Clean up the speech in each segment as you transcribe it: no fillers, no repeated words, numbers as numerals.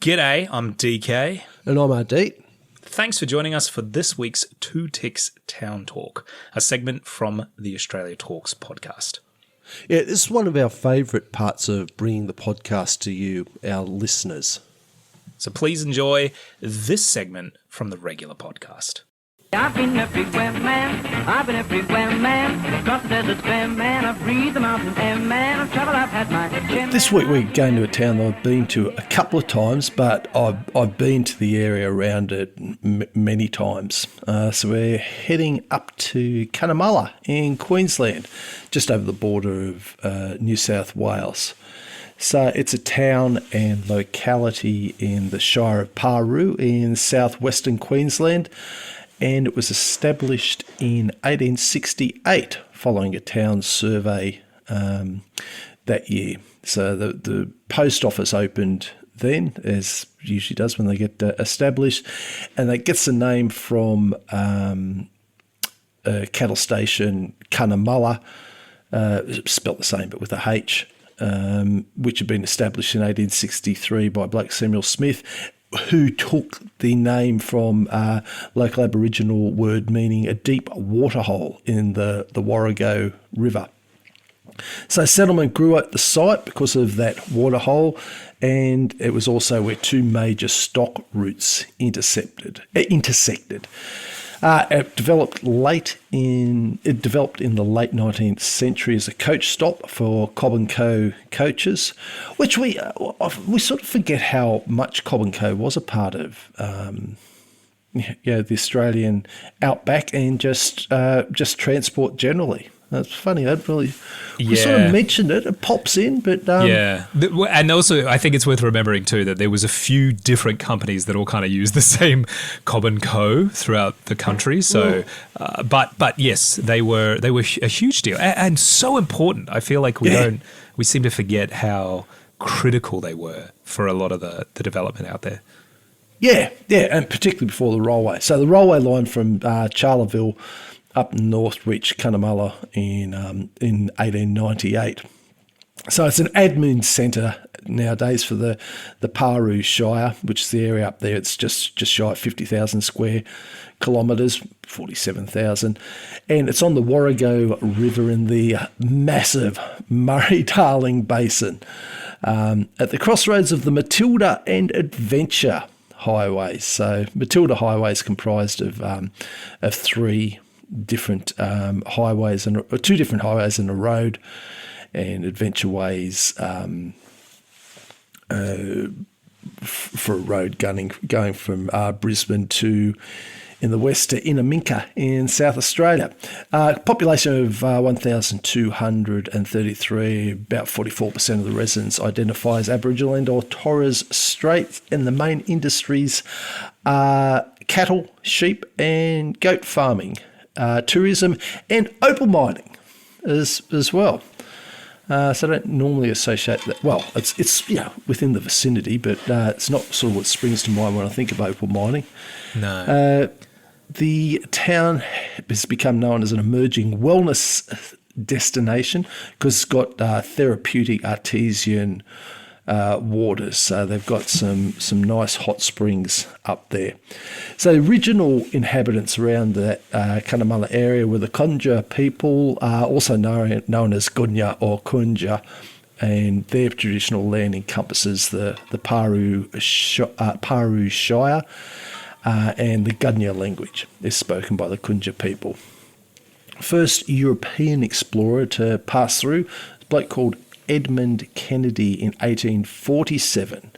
G'day, I'm DK. And I'm Ardeet. Thanks for joining us for this week's Two Ticks Town Talk, a segment from the Australia Talks podcast. Yeah, this is one of our favourite parts of bringing the podcast to you, our listeners. So please enjoy this segment from the regular podcast. I've been everywhere, man. I've been everywhere, man. Across the desert, fair man. I've breathed the mountain air, man. I've travelled, I've had my share. This week we're going to a town that I've been to a couple of times, but I've been to the area around it many times. So we're heading up to Cunnamulla in Queensland, just over the border of New South Wales. So it's a town and locality in the Shire of Paroo in southwestern Queensland. And it was established in 1868 following a town survey that year. So the post office opened then, as usually does when they get established, and that gets the name from a cattle station, Cunnamulla, spelt the same but with a H, which had been established in 1863 by Blake Samuel Smith, who took the name from a local Aboriginal word meaning a deep waterhole in the Warrego River. So settlement grew at the site because of that waterhole, and it was also where two major stock routes intersected. It developed in the late 19th century as a coach stop for Cobb & Co coaches, which we sort of forget how much Cobb & Co was a part of the Australian outback and just transport generally. That's funny. We sort of mentioned it. It pops in, but and also I think it's worth remembering too that there was a few different companies that all kind of used the same Cobb and Co throughout the country. So, but yes, they were a huge deal and so important. I feel like we seem to forget how critical they were for a lot of the development out there. Yeah, and particularly before the railway. So the railway line from Charleville up north reached Cunnamulla in 1898. So it's an admin centre nowadays for the Paroo Shire, which is the area up there. It's just shy of 50,000 square kilometres, 47,000. And it's on the Warrego River in the massive Murray-Darling Basin at the crossroads of the Matilda and Adventure highways. So Matilda Highway is comprised of three different highways or two different highways and a road, and Adventure Ways for a road going from Brisbane to in the west to Innaminka in South Australia. Population of 1,233, about 44% of the residents identify as Aboriginal and or Torres Strait, and the main industries are cattle, sheep and goat farming, tourism and opal mining as well. So I don't normally associate that. Well, it's within the vicinity, but it's not sort of what springs to mind when I think of opal mining. No. The town has become known as an emerging wellness destination because it's got therapeutic artesian waters. So they've got some nice hot springs up there. So the original inhabitants around that Cunnamulla area were the Kunja people, also known as Gunya or Kunja, and their traditional land encompasses the Paroo Shire, and the Gunya language is spoken by the Kunja people. First European explorer to pass through, a bloke called Edmund Kennedy in 1847.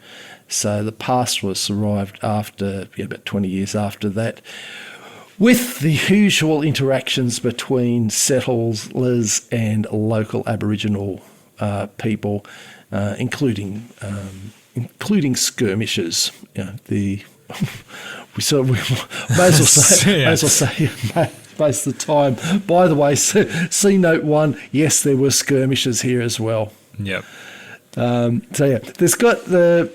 So the pastoralists arrived after about 20 years after that, with the usual interactions between settlers and local Aboriginal people, including skirmishes. We may as well say most of the time. By the way, see note 1. Yes, there were skirmishes here as well. Yep. There's got the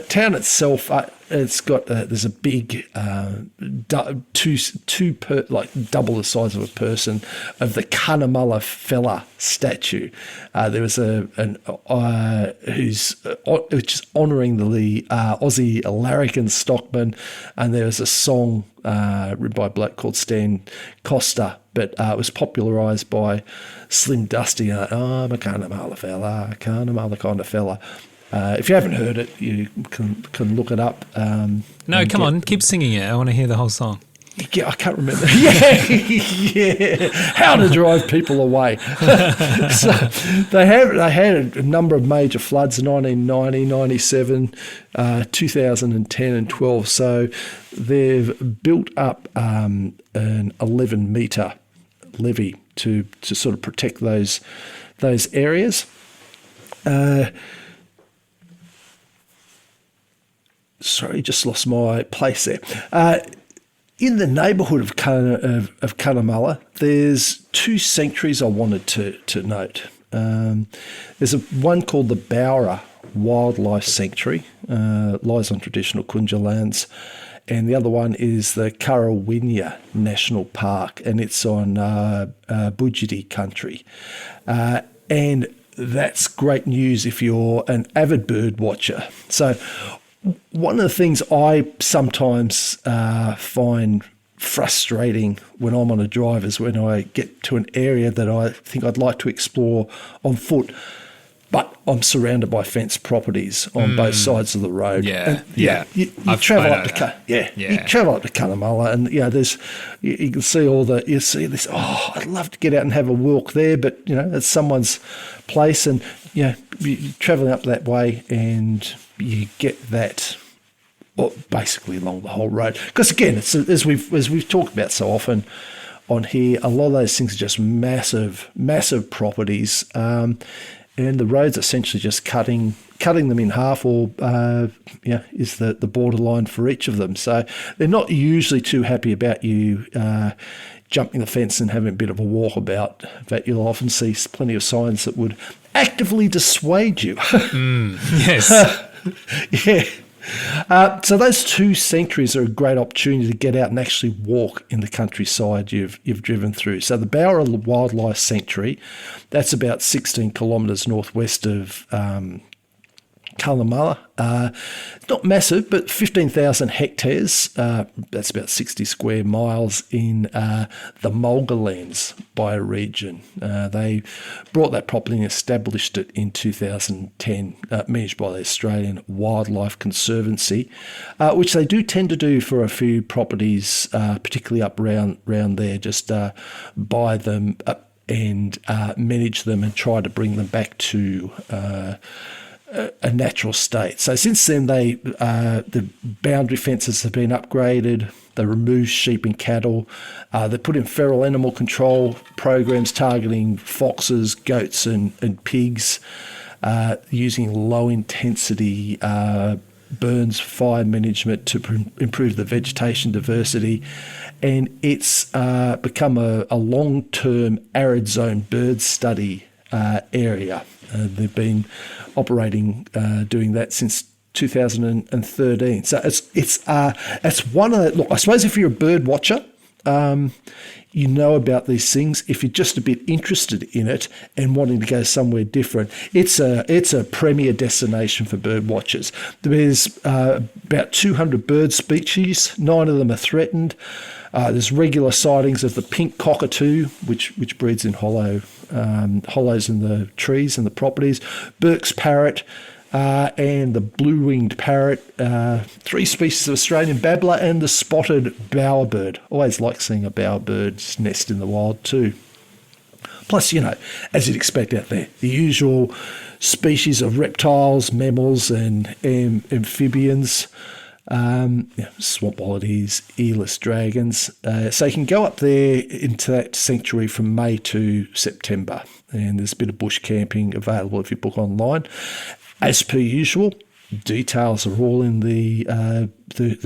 town itself, it's got there's a big double the size of a person of the Cunnamulla fella statue. There was which is honouring the Aussie larrikin stockman, and there was a song written by a bloke called Stan Costa, but it was popularised by Slim Dusty. I'm a Cunnamulla fella, Cunnamulla kind of fella. If you haven't heard it, you can look it up. No, come on, keep singing it. I want to hear the whole song. Yeah, I can't remember. yeah, how to drive people away. So they had a number of major floods in 1990, 97, 2010 and 12. So they've built up an 11-metre levee to sort of protect those areas. Sorry, just lost my place there. In the neighbourhood of Cunnamulla, there's two sanctuaries I wanted to note. There's one called the Bowra Wildlife Sanctuary, lies on traditional Kunja lands, and the other one is the Cunnamulla National Park, and it's on Budjiti country. And that's great news if you're an avid bird watcher. So one of the things I sometimes find frustrating when I'm on a drive is when I get to an area that I think I'd like to explore on foot, but I'm surrounded by fenced properties on both sides of the road. Yeah, You travel up to you travel up to Cunnamulla, and you can see you see this. Oh, I'd love to get out and have a walk there, but it's someone's place, and you're traveling up that way, and you get that basically along the whole road. Because again, it's as we've talked about so often on here, a lot of those things are just massive properties, and the road's essentially just cutting them in half, or is the borderline for each of them. So they're not usually too happy about you jumping the fence and having a bit of a walkabout, but you'll often see plenty of signs that would actively dissuade you. Yes. Yeah. So those two sanctuaries are a great opportunity to get out and actually walk in the countryside you've driven through. So the Bowra Wildlife Sanctuary, that's about 16 kilometres northwest of Cunnamulla. Not massive, but 15,000 hectares. That's about 60 square miles in the Mulga lands bioregion. They brought that property and established it in 2010, managed by the Australian Wildlife Conservancy, which they do tend to do for a few properties, particularly up around there, just buy them up and manage them and try to bring them back to a natural state. So since then, the boundary fences have been upgraded. They removed sheep and cattle. They put in feral animal control programs targeting foxes, goats, and pigs, using low intensity burns fire management to improve the vegetation diversity. And it's become a long-term arid zone bird study area. They've been operating, doing that since 2013. So it's one of the, look, I suppose if you're a bird watcher, you know about these things. If you're just a bit interested in it and wanting to go somewhere different, it's a premier destination for bird watchers. There's about 200 bird species. 9 of them are threatened. There's regular sightings of the pink cockatoo, which breeds in hollows in the trees and the properties, Burke's parrot, and the blue-winged parrot, 3 species of Australian babbler, and the spotted bowerbird. Always like seeing a bowerbird's nest in the wild too. Plus, as you'd expect out there, the usual species of reptiles, mammals, and amphibians. Swamp oddities, earless dragons. So you can go up there into that sanctuary from May to September, and there's a bit of bush camping available if you book online. As per usual, details are all in the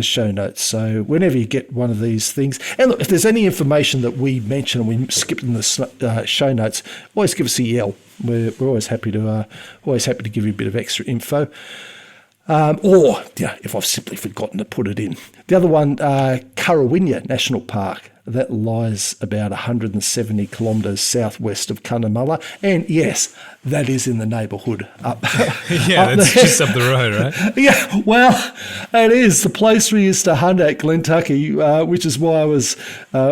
show notes. So whenever you get one of these things, and look, if there's any information that we mention and we skipped in the show notes, always give us a yell. We're always happy to give you a bit of extra info. Or, if I've simply forgotten to put it in. The other one, Cunnamulla National Park. That lies about 170 kilometres southwest of Cunnamulla. And yes, that is in the neighbourhood up Yeah, up that's there. just up the road, right? Yeah, well, it is the place we used to hunt at, Glentucky, which is why I was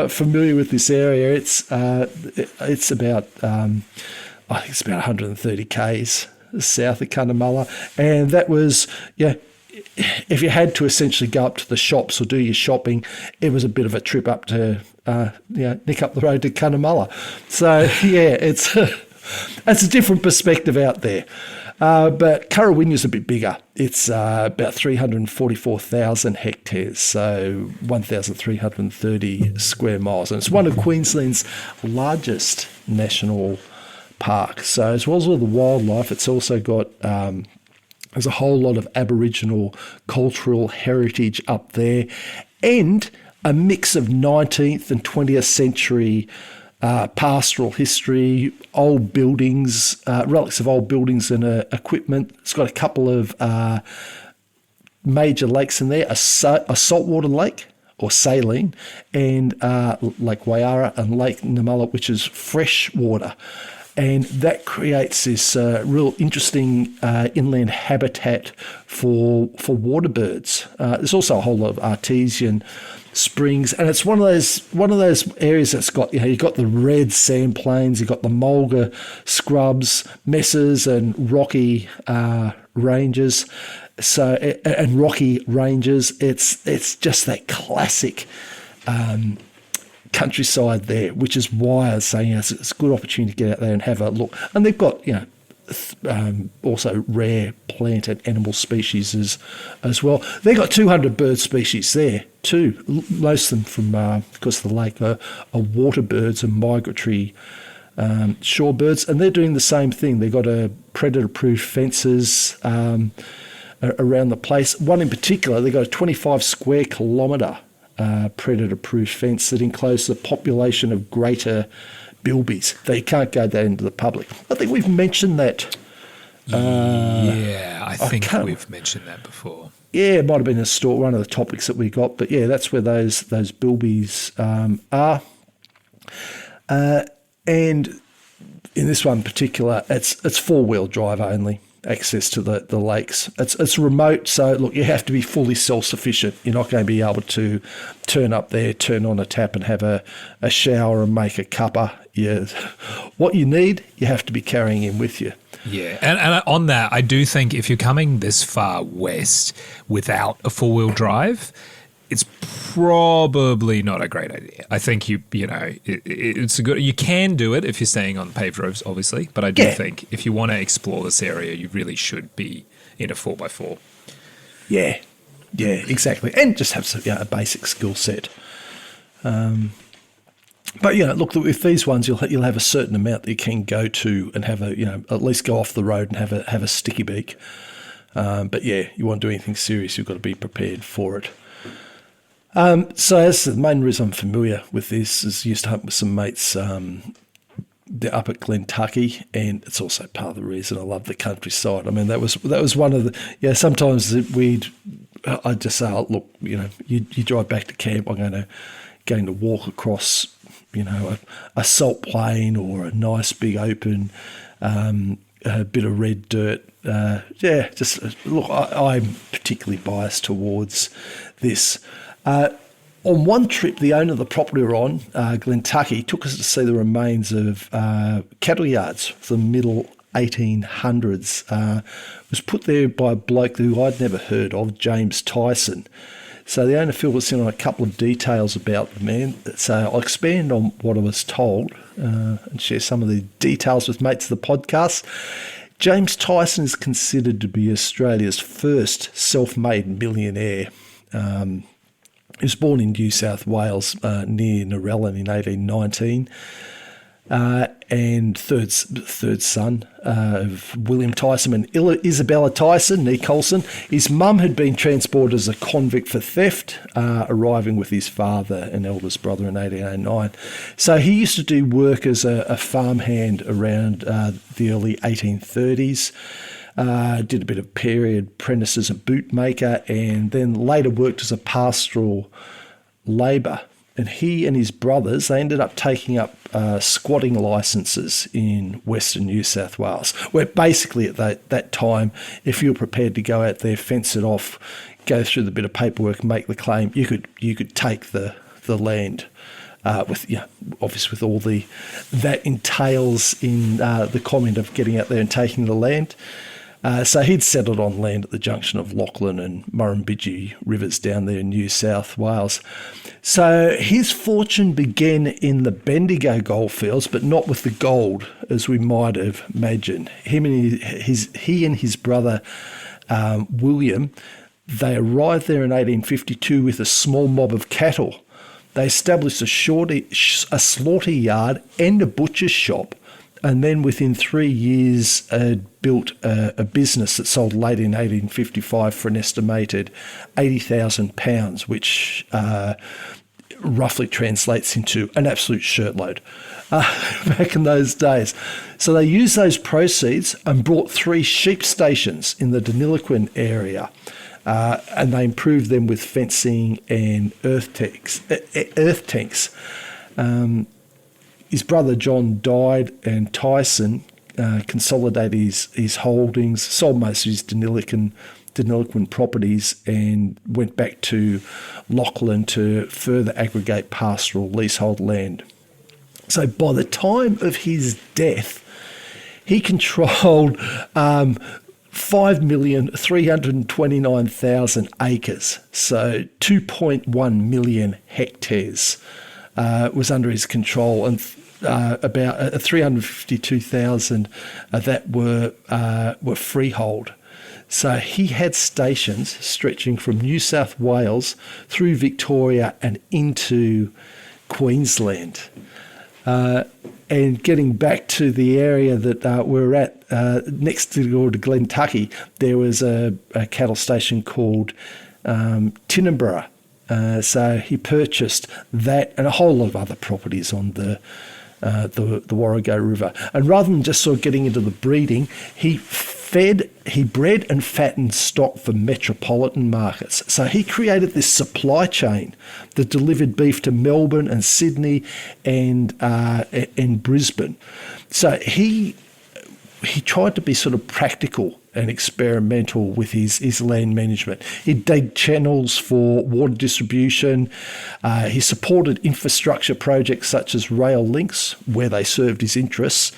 familiar with this area. It's about I think it's about 130 k's south of Cunnamulla, and that was if you had to essentially go up to the shops or do your shopping, it was a bit of a trip up to nick up the road to Cunnamulla. So it's a different perspective out there. But Currawinya's a bit bigger. It's about 344,000 hectares, so 1,330 square miles. And it's one of Queensland's largest national parks. So as well as all the wildlife, it's also got there's a whole lot of Aboriginal cultural heritage up there, and a mix of 19th and 20th century pastoral history, old buildings, relics of old buildings and equipment. It's got a couple of major lakes in there, a saltwater lake or saline, and Lake Waiara and Lake Namala, which is fresh water. And that creates this real interesting inland habitat for water birds. There's also a whole lot of artesian springs, and it's one of those areas that's got you've got the red sand plains, you've got the mulga scrubs, mesas, and rocky ranges. So and rocky ranges. It's just that classic countryside there, which is why I was saying it's a good opportunity to get out there and have a look. And they've got also rare plant and animal species as well. They've got 200 bird species there too. Most of them from because of the lake are water birds and migratory shore birds, and they're doing the same thing. They've got a predator-proof fences around the place. One in particular, they've got a 25 square kilometre predator-proof fence that encloses the population of greater bilbies. They can't go that into the public. I think we've mentioned that. I think we've mentioned that before. Yeah, it might have been one of the topics that we got, but yeah, that's where those bilbies are. And in this one in particular, it's four-wheel drive only. Access to the lakes. It's remote, so look, you have to be fully self-sufficient. You're not going to be able to turn up there, turn on a tap and have a shower and make a cuppa. What you need, you have to be carrying in with you. Yeah, and on that, I do think if you're coming this far west without a four-wheel drive, it's probably not a great idea. I think it's a good. You can do it if you're staying on paved roads, obviously, but I do think if you want to explore this area, you really should be in a 4x4. Yeah, exactly, and just have a basic skill set. But look, with these ones, you'll have a certain amount that you can go to and have at least go off the road and have a sticky beak. But you want to do anything serious, you've got to be prepared for it. So as the main reason I'm familiar with this is I used to hunt with some mates they're up at Glentucky, and it's also part of the reason I love the countryside. I mean, that was one of the sometimes I'd just say, look, you drive back to camp, I'm going to walk across a salt plain or a nice big open a bit of red dirt. Look, I'm particularly biased towards this. On one trip, the owner of the property we're on, Glentucky, took us to see the remains of cattle yards from the middle 1800s. It was put there by a bloke who I'd never heard of, James Tyson. So the owner filled us in on a couple of details about the man. So I'll expand on what I was told and share some of the details with mates of the podcast. James Tyson is considered to be Australia's first self-made millionaire. He was born in New South Wales near Narellan in 1819 and third son of William Tyson and Isabella Tyson, nee Colson. His mum had been transported as a convict for theft, arriving with his father and eldest brother in 1809. So he used to do work as a farmhand around the early 1830s. did a bit of period apprentice as a bootmaker, and then later worked as a pastoral labourer. And he and his brothers, they ended up taking up squatting licences in Western New South Wales, where basically at that time, if you were prepared to go out there, fence it off, go through the bit of paperwork, make the claim, you could take the land. Obviously with all that entails in the comment of getting out there and taking the land. So he'd settled on land at the junction of Lachlan and Murrumbidgee rivers down there in New South Wales. So his fortune began in the Bendigo goldfields, but not with the gold, as we might have imagined. He and his brother William, they arrived there in 1852 with a small mob of cattle. They established a slaughter yard and a butcher's shop, and then within 3 years built a business that sold late in 1855 for an estimated £80,000, which roughly translates into an absolute shirtload back in those days. So they used those proceeds and bought 3 sheep stations in the Deniliquin area. And they improved them with fencing and earth tanks. His brother John died, and Tyson consolidated his holdings, sold most of his Deniliquin properties, and went back to Lachlan to further aggregate pastoral leasehold land. So by the time of his death, he controlled 5,329,000 acres, so 2.1 million hectares was under his control, and about 352,000 that were freehold. So he had stations stretching from New South Wales through Victoria and into Queensland. And getting back to the area that we're at, next door to Glentucky, there was a cattle station called Cunnamulla. So he purchased that and a whole lot of other properties on the Warrego River. And rather than just sort of getting into the breeding, he bred and fattened stock for metropolitan markets. So he created this supply chain that delivered beef to Melbourne and Sydney and Brisbane. So he tried to be sort of practical and experimental with his land management. He dug channels for water distribution. He supported infrastructure projects such as rail links, where they served his interests.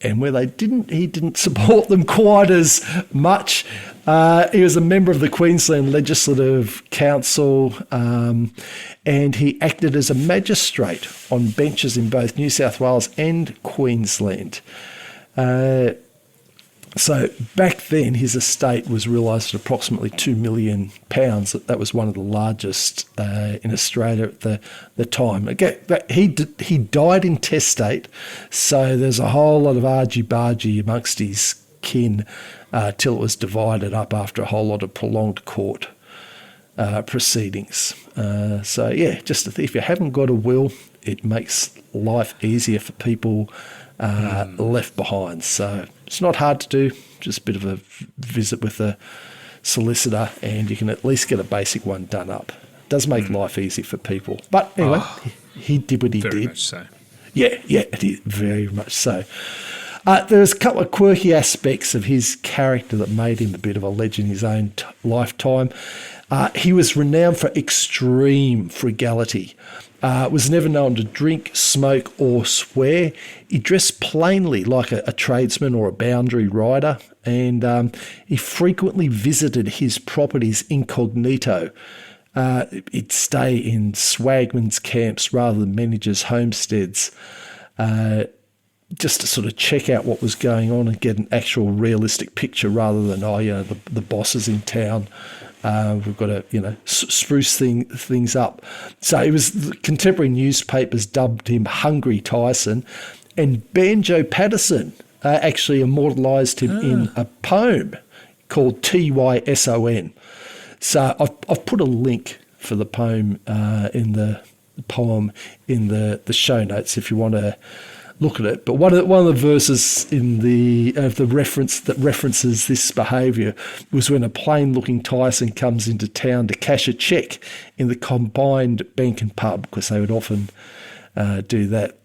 And where they didn't, he didn't support them quite as much. He was a member of the Queensland Legislative Council, and he acted as a magistrate on benches in both New South Wales and Queensland. So back then, his estate was realised at approximately £2 million. That was one of the largest in Australia at the time. Again, he died intestate, so there's a whole lot of argy-bargy amongst his kin till it was divided up after a whole lot of prolonged court proceedings. So yeah, just if you haven't got a will, it makes life easier for people left behind. So it's not hard to do, just a bit of a visit with a solicitor and you can at least get a basic one done up. It does make life easy for people. But anyway, he did what he did. Very much so. Yeah, it is very much so. There's a couple of quirky aspects of his character that made him a bit of a legend in his own lifetime. He was renowned for extreme frugality. Was never known to drink, smoke or swear. He dressed plainly like a tradesman or a boundary rider, and he frequently visited his properties incognito. He'd stay in swagman's camps rather than managers' homesteads, just to sort of check out what was going on and get an actual realistic picture rather than, the bosses in town. We've got to, spruce things up. So it was, the contemporary newspapers dubbed him Hungry Tyson, and Banjo Patterson actually immortalised him in a poem called Tyson. So I've put a link for the poem in the show notes if you want to look at it. But one of the verses in the reference that references this behaviour was when a plain-looking Tyson comes into town to cash a cheque in the combined bank and pub, because they would often do that.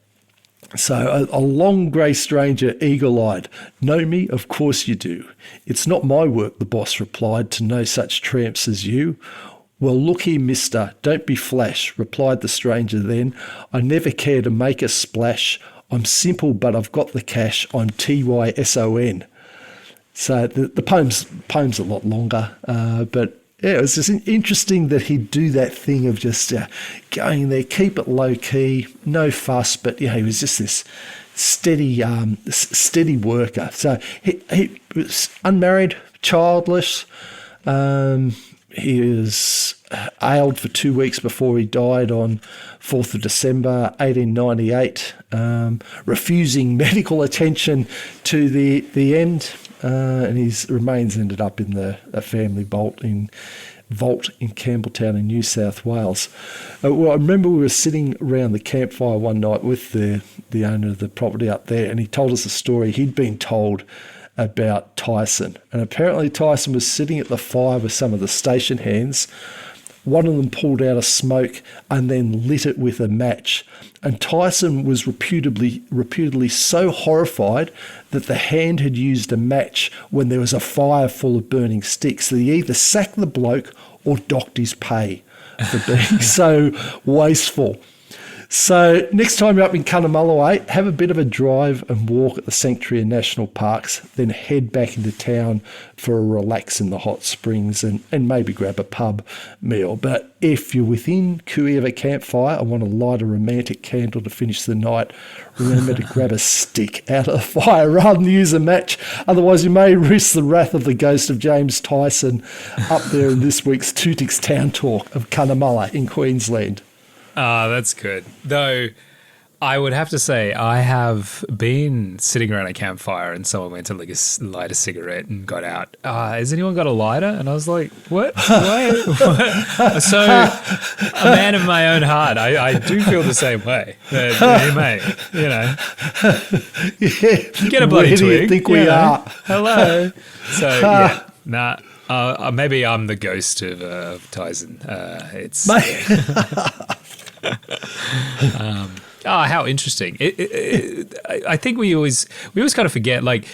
So a long grey stranger, eagle-eyed. Know me? Of course you do. It's not my work, the boss replied, to know such tramps as you. Well, look here, mister, don't be flash, replied the stranger then. I never care to make a splash. I'm simple, but I've got the cash. I'm Tyson. So the poem's a lot longer, but yeah, it was just interesting that he'd do that thing of just going there, keep it low key, no fuss, but he was just this steady worker. So he was unmarried, childless. He was ailed for 2 weeks before he died on 4th of December 1898, refusing medical attention to the end. And his remains ended up in a family vault in Campbelltown in New South Wales. Well, I remember we were sitting around the campfire one night with the owner of the property up there, and he told us a story he'd been told about Tyson. And apparently Tyson was sitting at the fire with some of the station hands. One of them pulled out a smoke and then lit it with a match. And Tyson was reputedly so horrified that the hand had used a match when there was a fire full of burning sticks that he either sacked the bloke or docked his pay for being so wasteful. So next time you're up in Cunnamulla, have a bit of a drive and walk at the Sanctuary and National Parks, then head back into town for a relax in the hot springs and maybe grab a pub meal. But if you're within cooey of a campfire and want to light a romantic candle to finish the night, remember to grab a stick out of the fire rather than use a match. Otherwise, you may risk the wrath of the ghost of James Tyson up there in this week's Tooting's Town Talk of Cunnamulla in Queensland. Ah, that's good. Though I would have to say I have been sitting around a campfire and someone went to light a cigarette and got out. Has anyone got a lighter? And I was like, what? What? So a man of my own heart, I do feel the same way. But, hey, mate, get a bloody Where twig. do you think we are? Hello. So, yeah, nah. Maybe I'm the ghost of Tyson. It's... how interesting. I think we always kind of forget, like,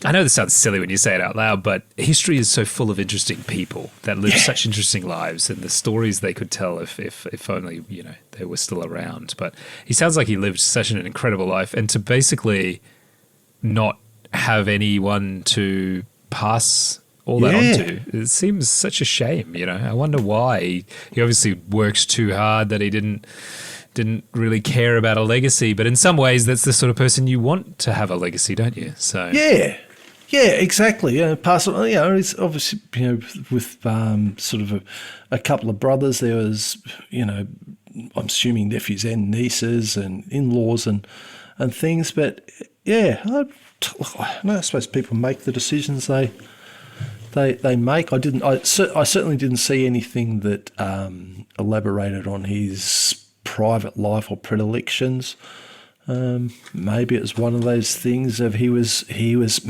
I know this sounds silly when you say it out loud, but history is so full of interesting people that live such interesting lives, and the stories they could tell if only, they were still around. But he sounds like he lived such an incredible life, and to basically not have anyone to pass all that onto, it seems such a shame. I wonder why. He obviously worked too hard that he didn't really care about a legacy, but in some ways that's the sort of person you want to have a legacy, don't you? So yeah, exactly. Pass on. It's obviously with sort of a couple of brothers. There was I'm assuming nephews and nieces and in-laws and things. But yeah, I suppose people make the decisions they make. I certainly didn't see anything that elaborated on his private life or predilections. Maybe it was one of those things of he was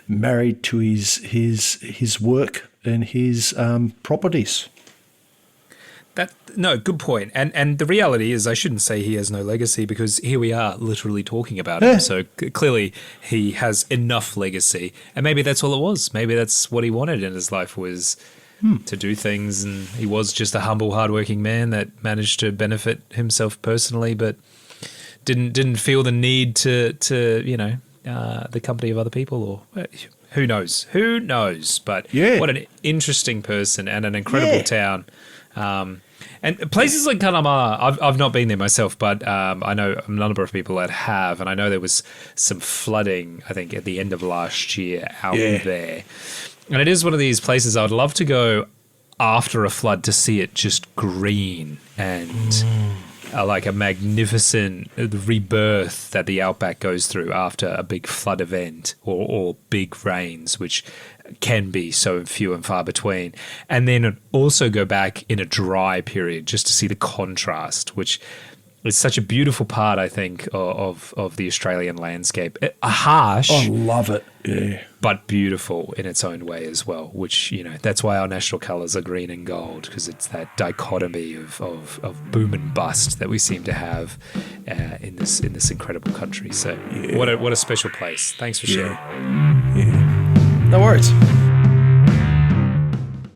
married to his work and his properties. Good point. And the reality is, I shouldn't say he has no legacy, because here we are literally talking about him. So clearly he has enough legacy, and maybe that's all it was. Maybe that's what he wanted in his life, was to do things, and he was just a humble, hardworking man that managed to benefit himself personally, but didn't feel the need to the company of other people, or who knows? But what an interesting person and an incredible town. And places like Cunnamulla, I've not been there myself, but I know a number of people that have, and I know there was some flooding, I think, at the end of last year out there. And it is one of these places I would love to go after a flood to see it just green and like a magnificent rebirth that the outback goes through after a big flood event or big rains, which can be so few and far between. And then also go back in a dry period just to see the contrast, which It's such a beautiful part, I think, of the Australian landscape. Harsh, I love it. Yeah. but beautiful in its own way as well. Which, that's why our national colours are green and gold, because it's that dichotomy of boom and bust that we seem to have in this incredible country. So, what a special place. Thanks for sharing. Yeah. No worries.